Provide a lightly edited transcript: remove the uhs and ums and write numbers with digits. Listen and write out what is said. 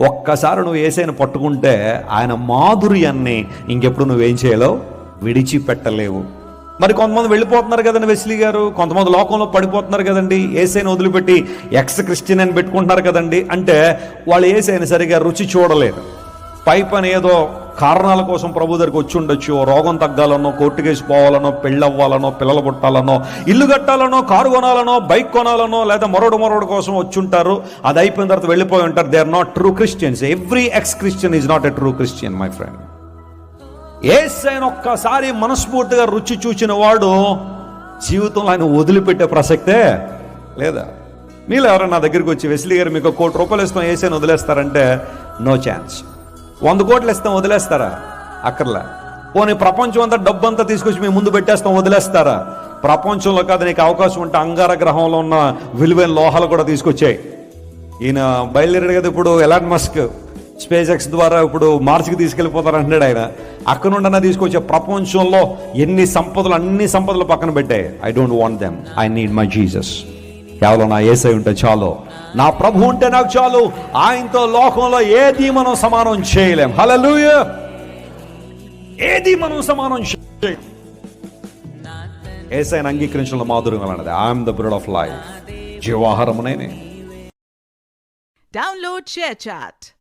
ఒక్కసారి నువ్వు యేసయ్యను పట్టుకుంటే ఆయన మాధుర్యాన్ని ఇంకెప్పుడు నువ్వేం చేయలేవు, విడిచిపెట్టలేవు. మరి కొంతమంది వెళ్ళిపోతున్నారు కదండి వెస్లీ గారు, కొంతమంది లోకంలో పడిపోతున్నారు కదండి, యేసయ్యను వదిలిపెట్టి ఎక్స్ క్రిస్టియన్ అని పెట్టుకుంటున్నారు కదండి. అంటే వాళ్ళు యేసయ్యను సరిగా రుచి చూడలేదు. పై పని ఏదో కారణాల కోసం ప్రభు దగ్గరికి వచ్చి ఉండొచ్చు. రోగం తగ్గాలనో, కోర్టు కేసు పోవాలనో, పెళ్ళవ్వాలనో, పిల్లలు పుట్టాలనో, ఇల్లు కట్టాలనో, కారు కొనాలనో, బైక్ కొనాలనో, లేదా మరోడు కోసం వచ్చి ఉంటారు. అది అయిపోయిన తర్వాత వెళ్ళిపోయి ఉంటారు. They are not true Christians. Every ex Christian is not a true Christian my friend. యేసయ్యను ఒక్కసారి మనస్ఫూర్తిగా రుచి చూచిన వాడు జీవితంలో ఆయన వదిలిపెట్టే ప్రసక్తే లేదా. మీలో ఎవరైనా నా దగ్గరికి వచ్చి వెస్లీ గారు మీకు 1 కోటి రూపాయలు ఇస్తాం యేసయ్యను వదిలేస్తారంటే నో ఛాన్స్. 100 కోట్లు ఇస్తాం వదిలేస్తారా? అక్కర్లే. పోనీ ప్రపంచం అంతా డబ్బు అంతా తీసుకొచ్చి మీ ముందు పెట్టేస్తాం వదిలేస్తారా? ప్రపంచంలో కాదు, నీకు అవకాశం ఉంటే అంగార గ్రహంలో ఉన్న విలువైన లోహాలు కూడా తీసుకొచ్చాయి. ఈయన బయలుదేరాడు కదా ఇప్పుడు, ఎలాన్ మస్క్ స్పేస్ ఎక్స్ ద్వారా ఇప్పుడు మార్స్కి తీసుకెళ్ళిపోతారు అంటున్నాడు ఆయన. అక్కడ నుండి తీసుకొచ్చే ప్రపంచంలో ఎన్ని సంపదలు, అన్ని సంపదలు పక్కన పెట్టాయి. I don't want them, I need my Jesus. కేవలం నా యేసయ్య ఉంటే చాలు, నా ప్రభు ఉంటే నాకు చాలు. ఆయనతో లోకంలో ఏది మనం సమానం చేయలేం. హల్లెలూయా. ఏది మనం సమానం చేయలేం. యేసయ్యను అంగీకరించడంలో మాధుర్యం అన్నది. I'm the bread of life. జీవాహారమునే. Download ShareChat.